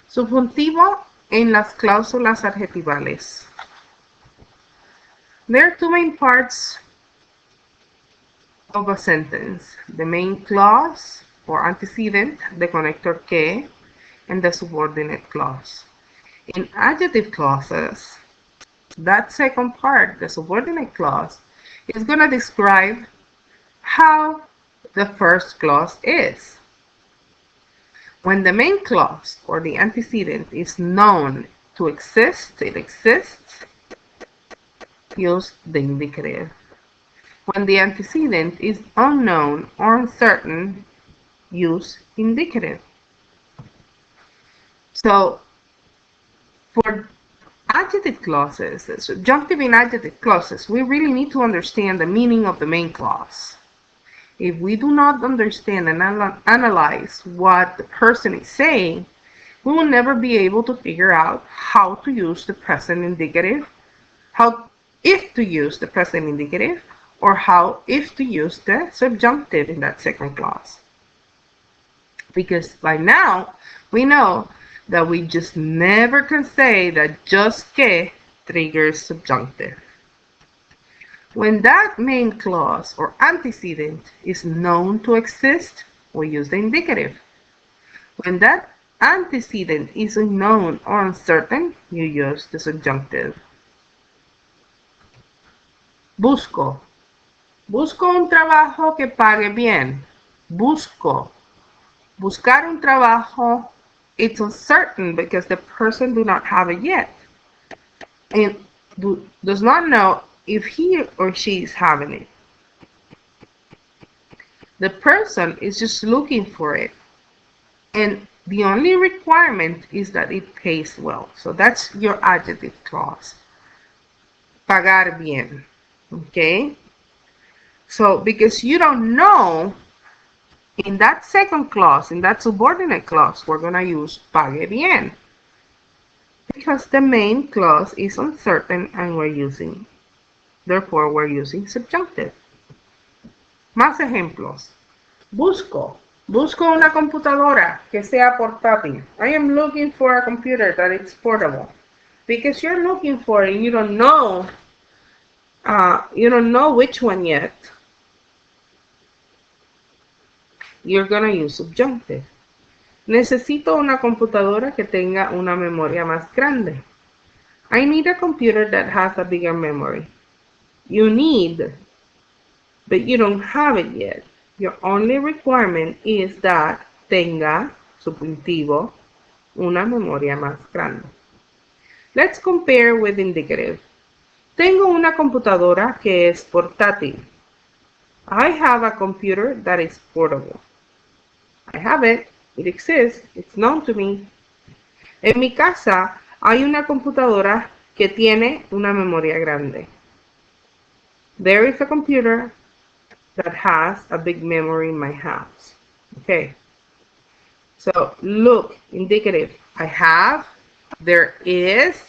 Subjuntivo en las cláusulas adjetivales. There are two main parts of a sentence. The main clause or antecedent, the connector que, and the subordinate clause. In adjective clauses, that second part, the subordinate clause, is going to describe how the first clause is. When the main clause or the antecedent is known to exist, it exists, use the indicative. When the antecedent is unknown or uncertain, use indicative. So, for adjective clauses, subjunctive in adjective clauses, we really need to understand the meaning of the main clause. If we do not understand and analyze what the person is saying, we will never be able to figure out how to use the present indicative, if to use the present indicative, or if to use the subjunctive in that second clause. Because by now, we know that we just never can say that just que triggers subjunctive. When that main clause or antecedent is known to exist, we use the indicative. When that antecedent is unknown or uncertain, you use the subjunctive. Busco. Busco un trabajo que pague bien. Busco. Buscar un trabajo, it's uncertain because the person do not have it yet. And does not know if he or she is having it. The person is just looking for it. And the only requirement is that it pays well. So that's your adjective clause. Pagar bien. Okay? So because you don't know, in that second clause, in that subordinate clause, we're going to use pague bien. Because the main clause is uncertain and therefore we're using subjunctive. Más ejemplos. Busco una computadora que sea portátil. I am looking for a computer that is portable. Because you're looking for it and you don't know which one yet, you're gonna use subjunctive. Necesito una computadora que tenga una memoria más grande. I need a computer that has a bigger memory. You need, but you don't have it yet. Your only requirement is that tenga, subjuntivo, una memoria más grande. Let's compare with indicative. Tengo una computadora que es portátil. I have a computer that is portable. I have it. It exists. It's known to me. En mi casa hay una computadora que tiene una memoria grande. There is a computer that has a big memory in my house. Okay. So look, indicative. I have, there is,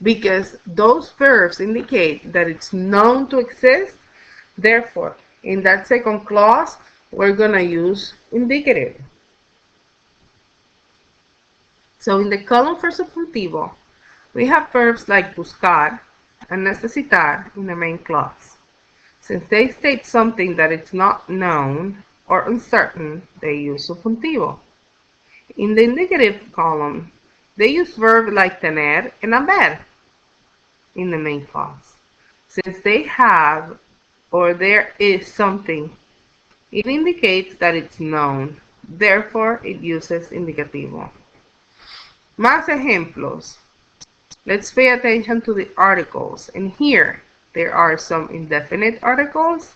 because those verbs indicate that it's known to exist. Therefore, in that second clause, we're going to use indicative. So in the column for subjuntivo, we have verbs like buscar and necesitar in the main clause. Since they state something that is not known or uncertain, they use subjuntivo. In the indicative column, they use verbs like tener and haber in the main clause. Since they have or there is something, it indicates that it's known. Therefore, it uses indicativo. Más ejemplos. Let's pay attention to the articles. And here, there are some indefinite articles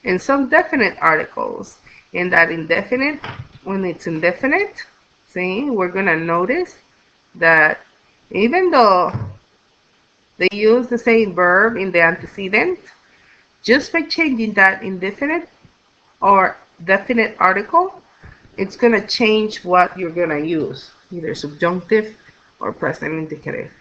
and some definite articles. And that indefinite, when it's indefinite, see, we're going to notice that even though they use the same verb in the antecedent, just by changing that indefinite or definite article, it's going to change what you're going to use, either subjunctive or present indicative.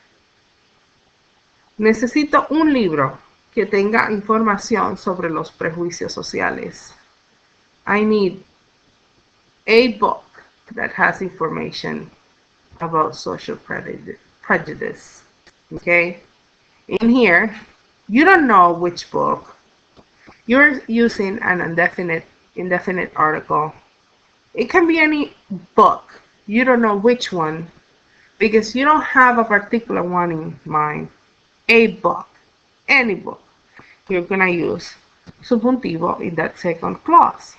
Necesito un libro que tenga información sobre los prejuicios sociales. I need a book that has information about social prejudice. Okay? In here, you don't know which book. You're using an indefinite article. It can be any book. You don't know which one because you don't have a particular one in mind. A book, any book. You're gonna use subjuntivo in that second clause.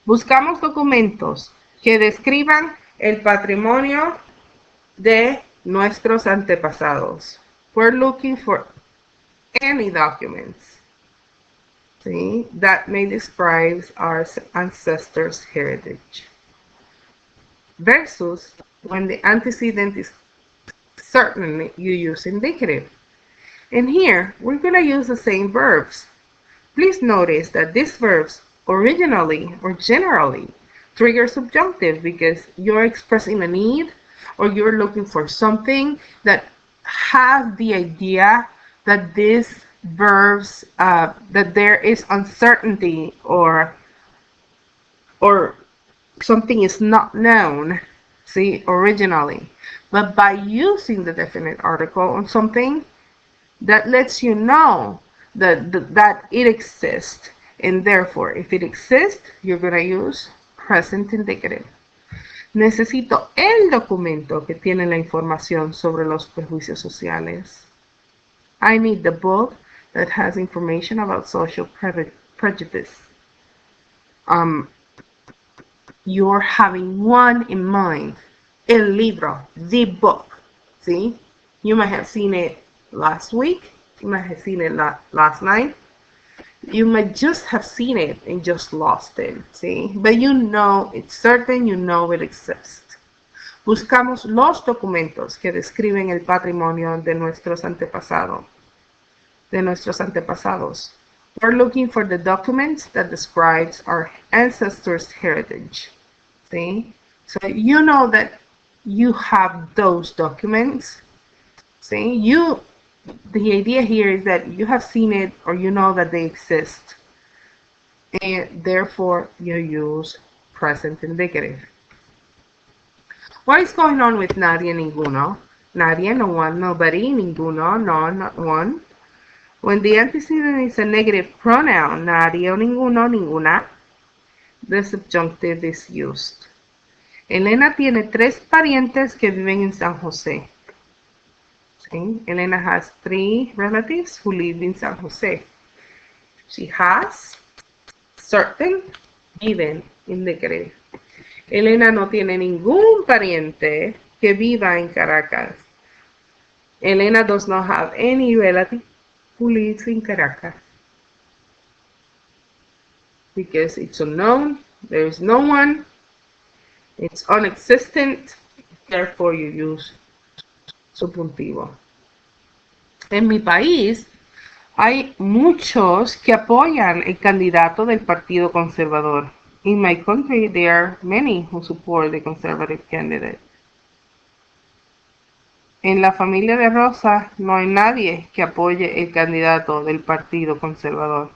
Buscamos documentos que describan el patrimonio de nuestros antepasados. We're looking for any documents, see, that may describe our ancestors' heritage. Versus when the antecedent is certainly you use indicative. And here we're going to use the same verbs. Please notice that these verbs originally or generally trigger subjunctive because you're expressing a need or you're looking for something that has the idea that these verbs that there is uncertainty or something is not known, see, originally. But by using the definite article on something, that lets you know that it exists. And therefore, if it exists, you're going to use present indicative. Necesito el documento que tiene la información sobre los prejuicios sociales. I need the book that has information about social prejudice. You're having one in mind. El libro, the book. See? You might have seen it last week. You might have seen it last night. You might just have seen it and just lost it. See? But you know it's certain, you know it exists. Buscamos los documentos que describen el patrimonio de nuestros antepasados. We're looking for the documents that describes our ancestors' heritage. See? So you know that you have those documents. See? The idea here is that you have seen it or you know that they exist. And therefore you use present indicative. What is going on with nadie, ninguno? Nadie, no one, nobody, ninguno, no, not one. When the antecedent is a negative pronoun, nadie o ninguno, ninguna, the subjunctive is used. Elena tiene 3 parientes que viven en San José. See? Elena has 3 relatives who live in San José. She has certain, given, indicative. Elena no tiene ningún pariente que viva en Caracas. Elena does not have any relative who lives in Caracas. Because it's unknown, there is no one, it's unexistent, therefore you use subjuntivo. En mi país hay muchos que apoyan el candidato del Partido Conservador. In my country, there are many who support the conservative candidate. En la familia de Rosa no hay nadie que apoye el candidato del Partido Conservador.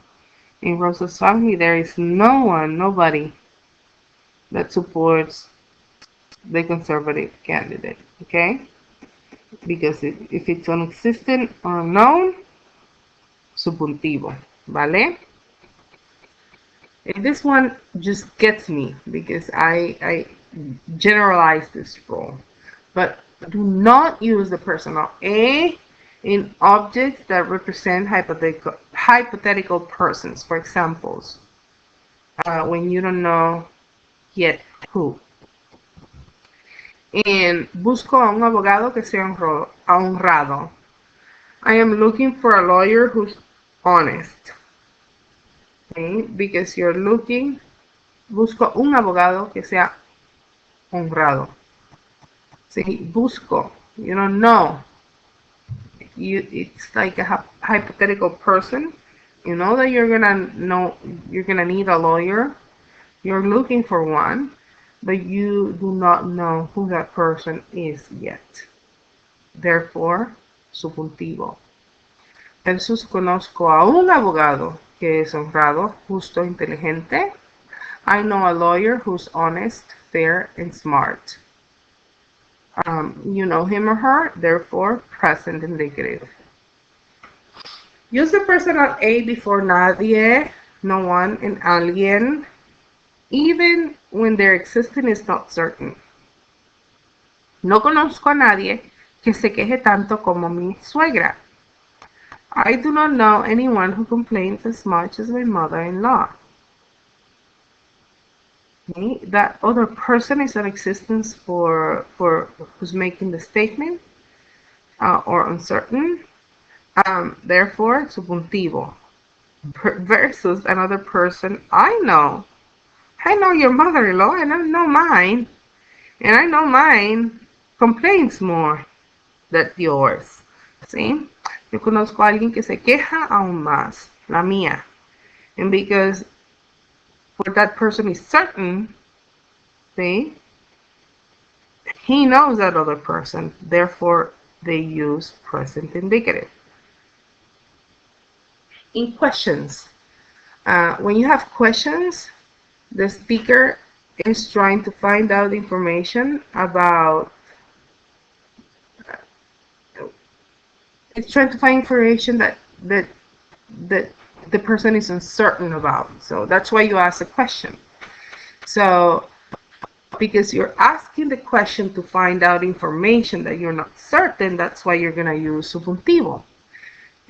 In Rosa's family, there is no one, nobody that supports the conservative candidate. Okay? Because if it's unexistent or unknown, subjuntivo. ¿Vale? And this one just gets me because I generalize this rule. But do not use the personal a in objects that represent hypothetical persons. For examples, when you don't know yet who. And busco a un abogado que sea honrado. I am looking for a lawyer who's honest. Okay? Because you're looking, busco un abogado que sea honrado. See, busco, you don't know. It's like a hypothetical person. You know that you're gonna need a lawyer. You're looking for one, but you do not know who that person is yet. Therefore, subjuntivo. Versus conozco a un abogado que es honrado, justo, inteligente. I know a lawyer who's honest, fair, and smart. You know him or her, therefore present indicative. Use the personal A before nadie, no one, and alguien, even when their existence is not certain. No conozco a nadie que se queje tanto como mi suegra. I do not know anyone who complains as much as my mother-in-law. Okay? That other person is an existence for who's making the statement or uncertain. Therefore, subjuntivo versus another person. I know your mother-in-law, and I know mine, and I know mine complains more than yours. ¿Sí? Yo conozco a alguien que se queja aún más, la mía. And because what that person is certain, see, he knows that other person, therefore they use present indicative. In questions, when you have questions, the speaker is trying to find out information about, it's trying to find information that the person is uncertain about. So that's why you ask a question. So because you're asking the question to find out information that you're not certain, that's why you're going to use subjuntivo.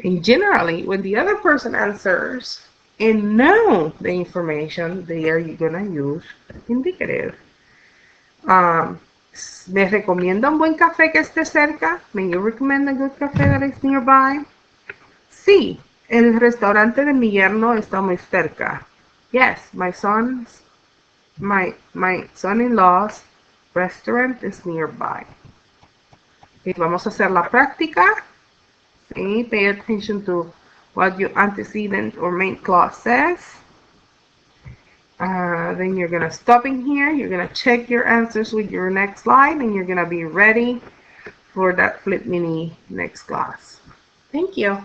And generally, when the other person answers and know the information, they are going to use indicative. ¿Me recomienda un buen café que esté cerca? May you recommend a good cafe that is nearby? Sí, el restaurante de mi yerno está muy cerca. Yes, my son-in-law's restaurant is nearby. Okay, vamos a hacer la práctica. Okay, pay attention to what your antecedent or main clause says. Then you're going to stop in here. You're going to check your answers with your next slide, and you're going to be ready for that flip mini next class. Thank you.